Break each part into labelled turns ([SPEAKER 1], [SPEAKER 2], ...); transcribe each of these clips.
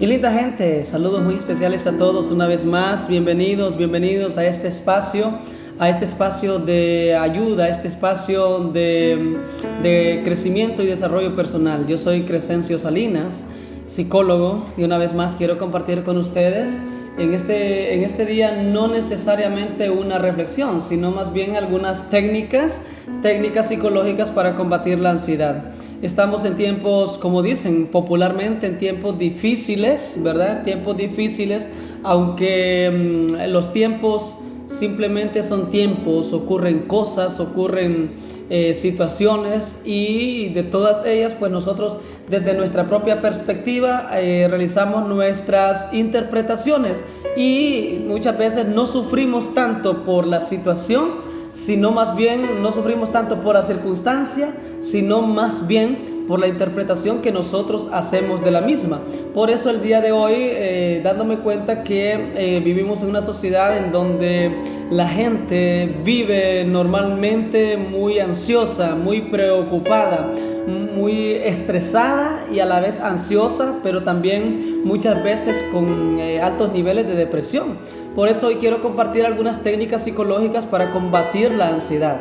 [SPEAKER 1] Y linda gente, saludos muy especiales a todos una vez más. Bienvenidos a este espacio de ayuda, a este espacio de crecimiento y desarrollo personal. Yo soy Crescencio Salinas, psicólogo, y una vez más quiero compartir con ustedes en este día no necesariamente una reflexión, sino más bien algunas técnicas psicológicas para combatir la ansiedad. Estamos en tiempos, como dicen popularmente, en tiempos difíciles, ¿verdad? Tiempos difíciles, aunque los tiempos simplemente son tiempos, ocurren cosas, ocurren situaciones, y de todas ellas pues nosotros desde nuestra propia perspectiva realizamos nuestras interpretaciones, y muchas veces no sufrimos tanto por la situación, sino más bien no sufrimos tanto por la circunstancia, sino más bien por la interpretación que nosotros hacemos de la misma. Por eso el día de hoy, dándome cuenta que vivimos en una sociedad en donde la gente vive normalmente muy ansiosa, muy preocupada, muy estresada y a la vez ansiosa, pero también muchas veces con altos niveles de depresión. Por eso hoy quiero compartir algunas técnicas psicológicas para combatir la ansiedad.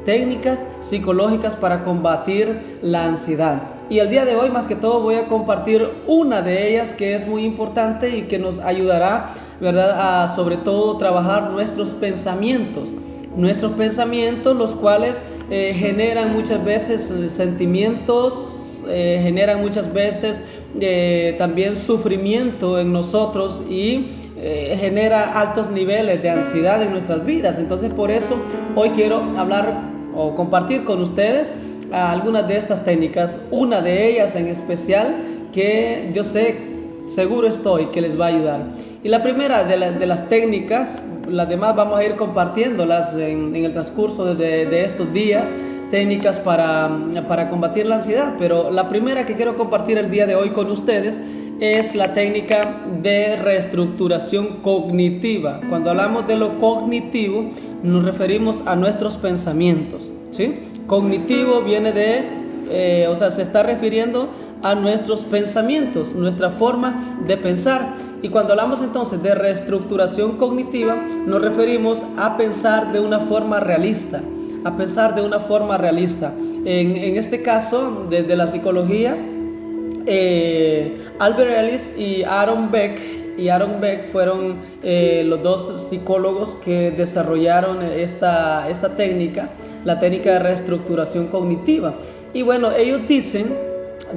[SPEAKER 1] Técnicas psicológicas para combatir la ansiedad. Y el día de hoy, más que todo, voy a compartir una de ellas que es muy importante y que nos ayudará, ¿verdad?, a sobre todo trabajar nuestros pensamientos, los cuales generan muchas veces sentimientos, generan muchas veces también sufrimiento en nosotros y genera altos niveles de ansiedad en nuestras vidas. Entonces, por eso hoy quiero hablar o compartir con ustedes algunas de estas técnicas, una de ellas en especial que yo seguro estoy que les va a ayudar. Y la primera de las técnicas, las demás vamos a ir compartiéndolas en el transcurso de estos días, técnicas para combatir la ansiedad, pero la primera que quiero compartir el día de hoy con ustedes es la técnica de reestructuración cognitiva. Cuando hablamos de lo cognitivo, nos referimos a nuestros pensamientos, ¿sí? Cognitivo viene se está refiriendo a nuestros pensamientos, nuestra forma de pensar. Y cuando hablamos entonces de reestructuración cognitiva, nos referimos a pensar de una forma realista, En este caso, desde la psicología, Albert Ellis y Aaron Beck fueron los dos psicólogos que desarrollaron esta técnica, la técnica de reestructuración cognitiva. Y bueno, ellos dicen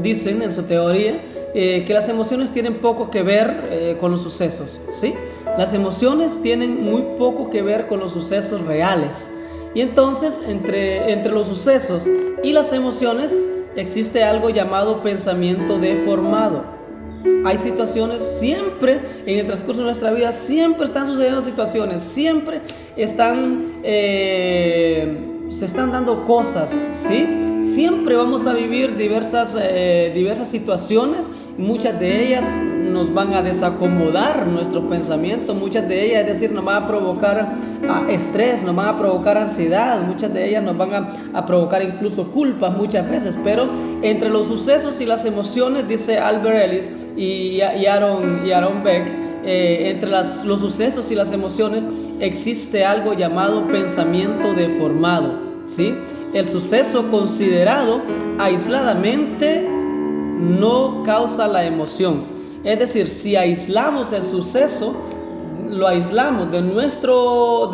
[SPEAKER 1] en su teoría que las emociones tienen poco que ver con los sucesos, ¿sí? Las emociones tienen muy poco que ver con los sucesos reales. Y entonces, entre los sucesos y las emociones existe algo llamado pensamiento deformado. Hay situaciones, siempre en el transcurso de nuestra vida, siempre están sucediendo situaciones, siempre se están dando cosas, ¿sí? Siempre vamos a vivir diversas situaciones. Muchas de ellas nos van a desacomodar nuestros pensamientos, muchas de ellas, es decir, nos van a provocar estrés, nos van a provocar ansiedad, muchas de ellas nos van a provocar incluso culpas muchas veces. Pero entre los sucesos y las emociones, dice Albert Ellis y Aaron Beck, entre los sucesos y las emociones existe algo llamado pensamiento deformado, ¿sí? El suceso considerado aisladamente no causa la emoción. Es decir, si aislamos el suceso, lo aislamos de nuestro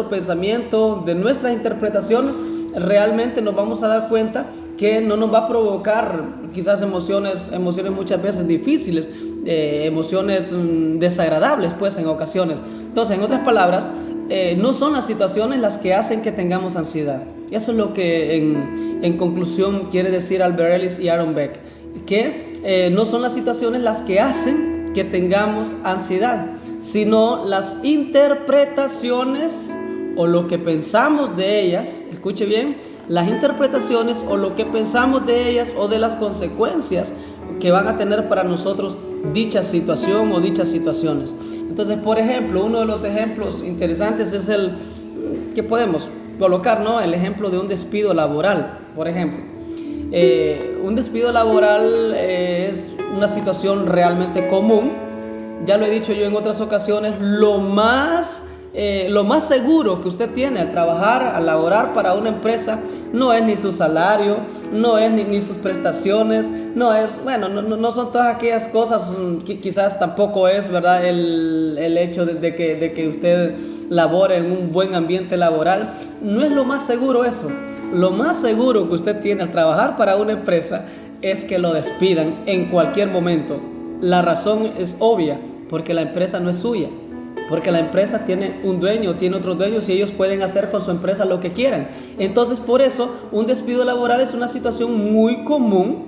[SPEAKER 1] pensamiento, de nuestras interpretaciones, realmente nos vamos a dar cuenta que no nos va a provocar quizás emociones muchas veces difíciles, emociones desagradables pues en ocasiones. Entonces, en otras palabras, no son las situaciones las que hacen que tengamos ansiedad. Eso es lo que en conclusión quiere decir Albert Ellis y Aaron Beck, que no son las situaciones las que hacen que tengamos ansiedad, sino las interpretaciones o lo que pensamos de ellas. Escuche bien, las interpretaciones o lo que pensamos de ellas o de las consecuencias que van a tener para nosotros dicha situación o dichas situaciones. Entonces, por ejemplo, uno de los ejemplos interesantes es el que podemos colocar, ¿no? El ejemplo de un despido laboral, por ejemplo. Un despido laboral es una situación realmente común. Ya lo he dicho yo en otras ocasiones, lo más seguro que usted tiene al trabajar, al laborar para una empresa, no es ni su salario, no es ni sus prestaciones, no son todas aquellas cosas, quizás tampoco es, ¿verdad?, el hecho de que usted labore en un buen ambiente laboral. No es lo más seguro eso. Lo más seguro que usted tiene al trabajar para una empresa es que lo despidan en cualquier momento. La razón es obvia, porque la empresa no es suya. Porque la empresa tiene un dueño, tiene otros dueños y ellos pueden hacer con su empresa lo que quieran. Entonces, por eso, un despido laboral es una situación muy común,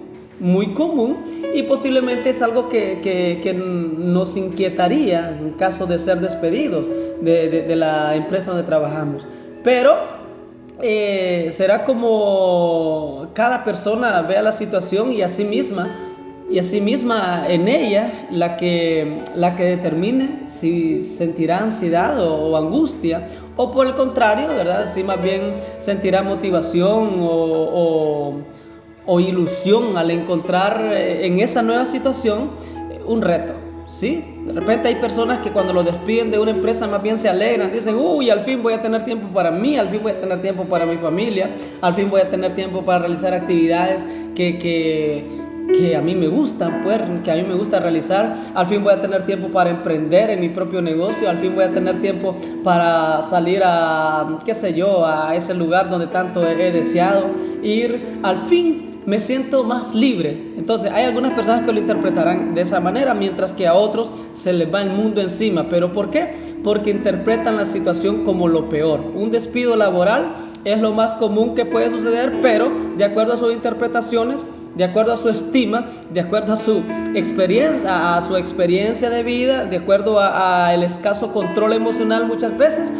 [SPEAKER 1] y posiblemente es algo que nos inquietaría en caso de ser despedidos de la empresa donde trabajamos. Pero será como cada persona vea la situación y a sí misma en ella la que determine si sentirá ansiedad o angustia, o por el contrario, ¿verdad?, si más bien sentirá motivación o ilusión al encontrar en esa nueva situación un reto, ¿sí? De repente hay personas que cuando lo despiden de una empresa más bien se alegran, dicen, uy, al fin voy a tener tiempo para mí, al fin voy a tener tiempo para mi familia, al fin voy a tener tiempo para realizar actividades que a mí me gustan, pues, que a mí me gusta realizar. Al fin voy a tener tiempo para emprender en mi propio negocio, al fin voy a tener tiempo para salir a, qué sé yo, a ese lugar donde tanto he deseado ir. Al fin me siento más libre. Entonces hay algunas personas que lo interpretarán de esa manera, mientras que a otros se les va el mundo encima. ¿Pero por qué? Porque interpretan la situación como lo peor. Un despido laboral es lo más común que puede suceder, pero de acuerdo a sus interpretaciones, de acuerdo a su estima, de acuerdo a su experiencia de vida, de acuerdo a el escaso control emocional, muchas veces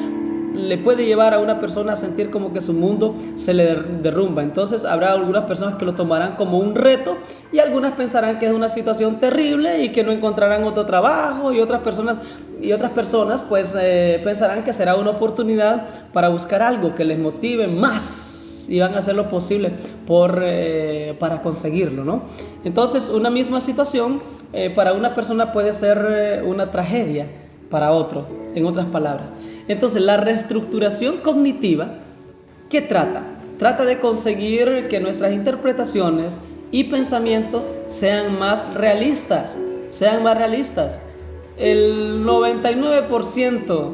[SPEAKER 1] le puede llevar a una persona a sentir como que su mundo se le derrumba. Entonces habrá algunas personas que lo tomarán como un reto y algunas pensarán que es una situación terrible y que no encontrarán otro trabajo, y otras personas pues pensarán que será una oportunidad para buscar algo que les motive más y van a hacer lo posible para conseguirlo, ¿no? Entonces una misma situación para una persona puede ser una tragedia para otro, en otras palabras. Entonces, la reestructuración cognitiva, ¿qué trata? Trata de conseguir que nuestras interpretaciones y pensamientos sean más realistas. El 99%,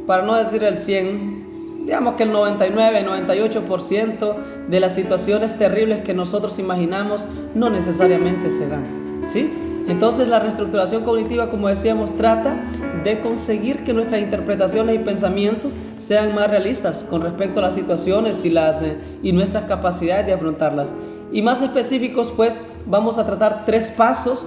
[SPEAKER 1] para no decir el 100%, digamos que el 99, 98% de las situaciones terribles que nosotros imaginamos no necesariamente se dan, ¿sí? Entonces la reestructuración cognitiva, como decíamos, trata de conseguir que nuestras interpretaciones y pensamientos sean más realistas con respecto a las situaciones y nuestras capacidades de afrontarlas. Y más específicos, pues vamos a tratar tres pasos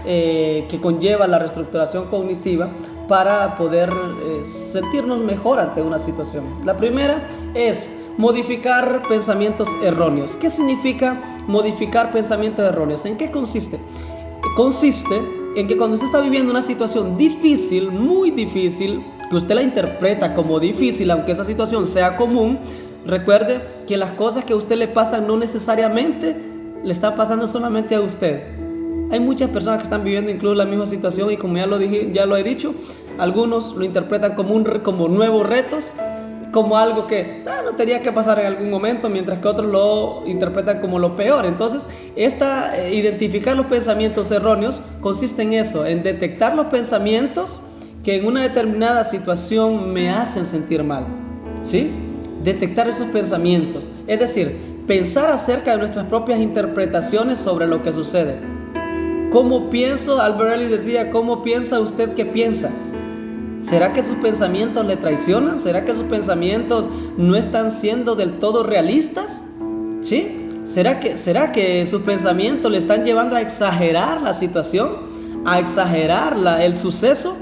[SPEAKER 1] que conlleva la reestructuración cognitiva para poder sentirnos mejor ante una situación. La primera es modificar pensamientos erróneos. ¿Qué significa modificar pensamientos erróneos? ¿En qué consiste? Consiste en que cuando usted está viviendo una situación difícil, muy difícil, que usted la interpreta como difícil, aunque esa situación sea común, recuerde que las cosas que a usted le pasan no necesariamente le están pasando solamente a usted. Hay muchas personas que están viviendo incluso la misma situación y, como ya lo he dicho, algunos lo interpretan como nuevos retos, como algo que no tenía que pasar en algún momento, mientras que otros lo interpretan como lo peor. Entonces, identificar los pensamientos erróneos consiste en eso, en detectar los pensamientos que en una determinada situación me hacen sentir mal, ¿sí? Detectar esos pensamientos, es decir, pensar acerca de nuestras propias interpretaciones sobre lo que sucede. ¿Cómo pienso? Albert Ellis decía, ¿cómo piensa usted que piensa? ¿Será que sus pensamientos le traicionan? ¿Será que sus pensamientos no están siendo del todo realistas? ¿Sí? ¿Será que sus pensamientos le están llevando a exagerar la situación? ¿A exagerar el suceso?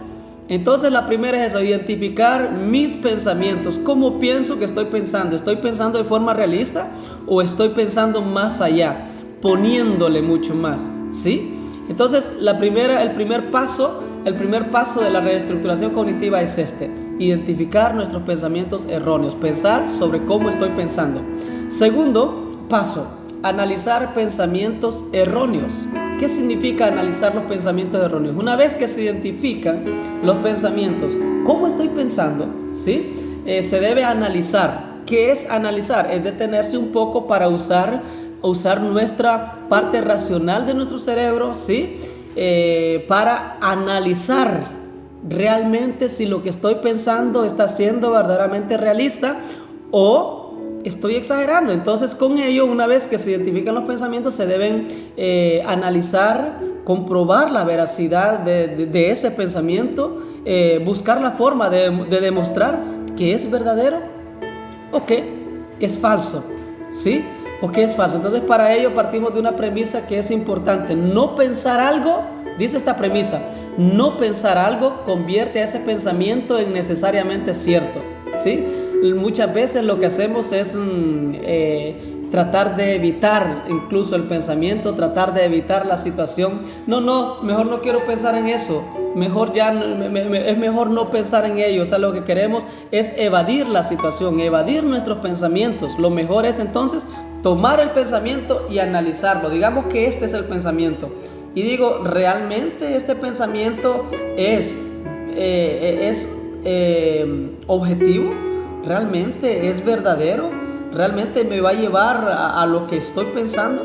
[SPEAKER 1] Entonces la primera es eso, identificar mis pensamientos. ¿Cómo pienso que estoy pensando? ¿Estoy pensando de forma realista o estoy pensando más allá, poniéndole mucho más? ¿Sí? Entonces el primer paso de la reestructuración cognitiva es identificar nuestros pensamientos erróneos, pensar sobre cómo estoy pensando. Segundo paso, analizar pensamientos erróneos. ¿Qué significa analizar los pensamientos erróneos? Una vez que se identifican los pensamientos, ¿cómo estoy pensando? ¿Sí? Se debe analizar. ¿Qué es analizar? Es detenerse un poco para usar nuestra parte racional de nuestro cerebro, ¿sí? Para analizar realmente si lo que estoy pensando está siendo verdaderamente realista o estoy exagerando. Entonces, con ello, una vez que se identifican los pensamientos, se deben analizar, comprobar la veracidad de ese pensamiento, buscar la forma de demostrar que es verdadero o que es falso, ¿sí? O que es falso. Entonces, para ello partimos de una premisa que es importante. No pensar algo, dice esta premisa, no pensar algo convierte a ese pensamiento en necesariamente cierto, ¿sí? Muchas veces lo que hacemos es tratar de evitar incluso el pensamiento, tratar de evitar la situación. No, mejor no quiero pensar en eso, es mejor no pensar en ello. O sea, lo que queremos es evadir la situación, evadir nuestros pensamientos. Lo mejor es entonces tomar el pensamiento y analizarlo. Digamos que este es el pensamiento y digo, ¿realmente este pensamiento es objetivo? ¿Realmente es verdadero? ¿Realmente me va a llevar a lo que estoy pensando?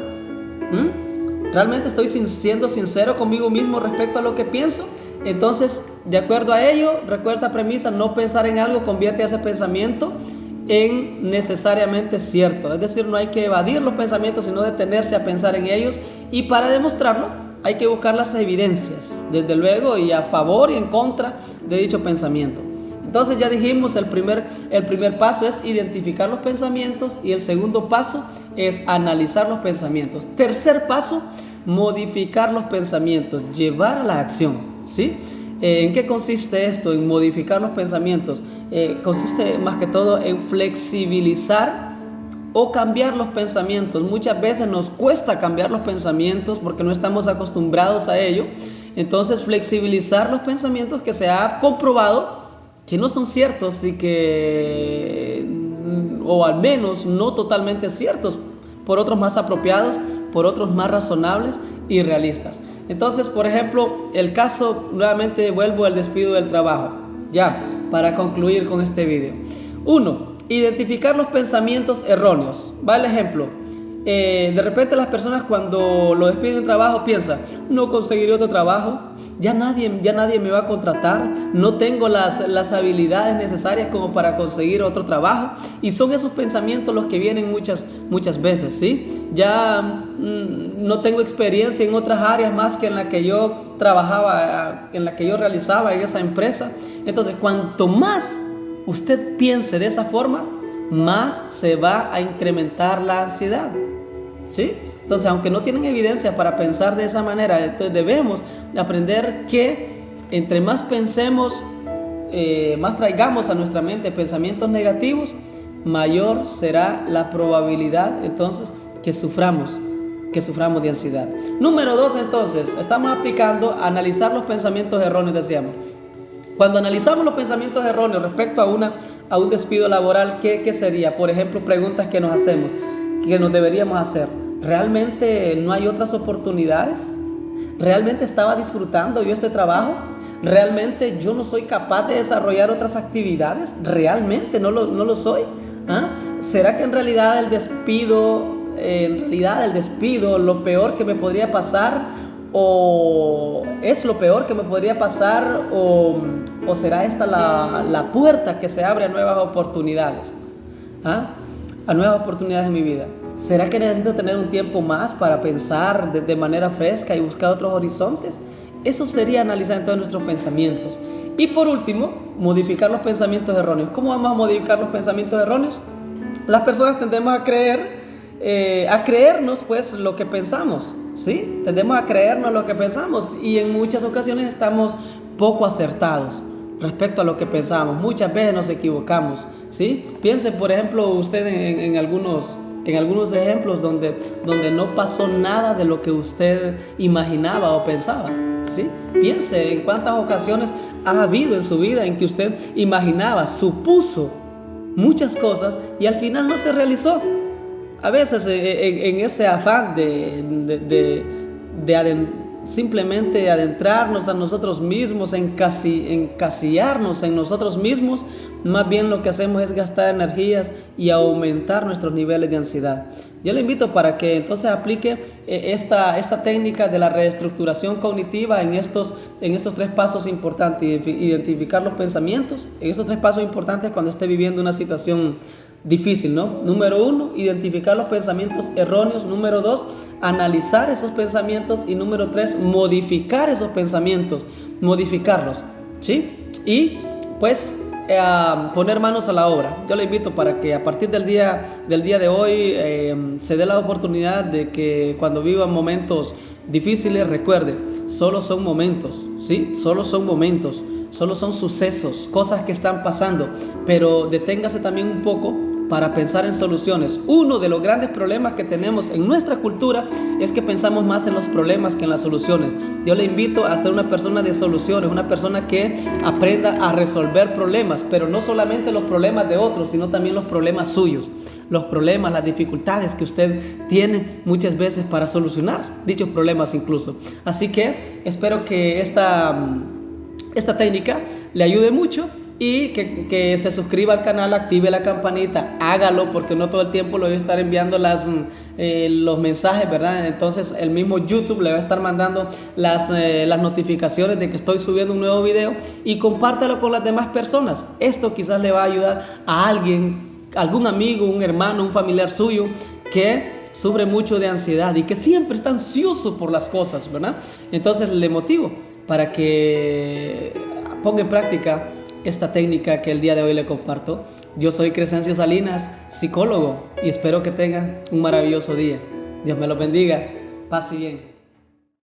[SPEAKER 1] ¿Realmente estoy siendo sincero conmigo mismo respecto a lo que pienso? Entonces, de acuerdo a ello, recuerda esta premisa: no pensar en algo convierte ese pensamiento en necesariamente cierto. Es decir, no hay que evadir los pensamientos, sino detenerse a pensar en ellos, y para demostrarlo hay que buscar las evidencias, desde luego, y a favor y en contra de dicho pensamiento. Entonces ya dijimos, el primer paso es identificar los pensamientos y el segundo paso es analizar los pensamientos. Tercer paso, modificar los pensamientos, llevar a la acción, ¿sí? ¿En qué consiste esto? En modificar los pensamientos. Consiste más que todo en flexibilizar o cambiar los pensamientos. Muchas veces nos cuesta cambiar los pensamientos porque no estamos acostumbrados a ello. Entonces, flexibilizar los pensamientos que se ha comprobado que no son ciertos y que, o al menos no totalmente ciertos, por otros más apropiados, por otros más razonables y realistas. Entonces, por ejemplo, el caso, nuevamente vuelvo al despido del trabajo, ya, para concluir con este video. 1. Identificar los pensamientos erróneos. Va el ejemplo. De repente las personas cuando lo despiden del trabajo piensan: no conseguiré otro trabajo, ya nadie me va a contratar, no tengo las habilidades necesarias como para conseguir otro trabajo. Y son esos pensamientos los que vienen muchas veces, ¿sí? Ya no tengo experiencia en otras áreas más que en la que yo trabajaba, en la que yo realizaba en esa empresa. Entonces, cuanto más usted piense de esa forma, más se va a incrementar la ansiedad, ¿sí? Entonces, aunque no tienen evidencia para pensar de esa manera, entonces debemos aprender que entre más pensemos, más traigamos a nuestra mente pensamientos negativos, mayor será la probabilidad entonces que suframos de ansiedad. Número 2, entonces, estamos aplicando analizar los pensamientos erróneos, decíamos. Cuando analizamos los pensamientos erróneos respecto a un despido laboral, ¿qué sería? Por ejemplo, preguntas que nos hacemos, que nos deberíamos hacer. ¿Realmente no hay otras oportunidades? ¿Realmente estaba disfrutando yo este trabajo? ¿Realmente yo no soy capaz de desarrollar otras actividades? ¿Realmente no lo soy? ¿Será que en realidad el despido, lo peor que me podría pasar? ¿O es lo peor que me podría pasar? ¿O será esta la puerta que se abre a nuevas oportunidades? A nuevas oportunidades en mi vida. ¿Será que necesito tener un tiempo más para pensar de manera fresca y buscar otros horizontes? Eso sería analizar entonces nuestros pensamientos. Y por último, modificar los pensamientos erróneos. ¿Cómo vamos a modificar los pensamientos erróneos? Las personas tendemos a creernos pues lo que pensamos, ¿sí? Tendemos a creernos lo que pensamos y en muchas ocasiones estamos poco acertados respecto a lo que pensamos. Muchas veces nos equivocamos, ¿sí? Piense, por ejemplo, usted en algunos ejemplos donde no pasó nada de lo que usted imaginaba o pensaba. ¿sí? Piense en cuántas ocasiones ha habido en su vida en que usted imaginaba, supuso muchas cosas y al final no se realizó. A veces en ese afán simplemente adentrarnos a nosotros mismos, encasillarnos en nosotros mismos, más bien lo que hacemos es gastar energías y aumentar nuestros niveles de ansiedad. Yo le invito para que entonces aplique esta técnica de la reestructuración cognitiva en estos 3 pasos importantes: identificar los pensamientos, en estos 3 pasos importantes cuando esté viviendo una situación difícil, ¿no? Número 1, identificar los pensamientos erróneos. Número 2, analizar esos pensamientos. Y número 3, modificar esos pensamientos, modificarlos, ¿sí? Y pues poner manos a la obra. Yo le invito para que a partir del día de hoy se dé la oportunidad de que cuando viva momentos difíciles, recuerde, solo son momentos, ¿sí? Solo son momentos, solo son sucesos, cosas que están pasando, pero deténgase también un poco para pensar en soluciones. Uno de los grandes problemas que tenemos en nuestra cultura es que pensamos más en los problemas que en las soluciones. Yo le invito a ser una persona de soluciones, una persona que aprenda a resolver problemas, pero no solamente los problemas de otros, sino también los problemas suyos, los problemas, las dificultades que usted tiene muchas veces para solucionar dichos problemas incluso. Así que espero que esta técnica le ayude mucho y que se suscriba al canal, active la campanita, hágalo porque no todo el tiempo le voy a estar enviando los mensajes, ¿verdad? Entonces el mismo YouTube le va a estar mandando las notificaciones de que estoy subiendo un nuevo video, y compártalo con las demás personas. Esto quizás le va a ayudar a alguien, algún amigo, un hermano, un familiar suyo que sufre mucho de ansiedad y que siempre está ansioso por las cosas, ¿verdad? Entonces le motivo para que ponga en práctica esta técnica que el día de hoy le comparto. Yo soy Crescencio Salinas, psicólogo, y espero que tenga un maravilloso día. Dios me lo bendiga. Paz y bien.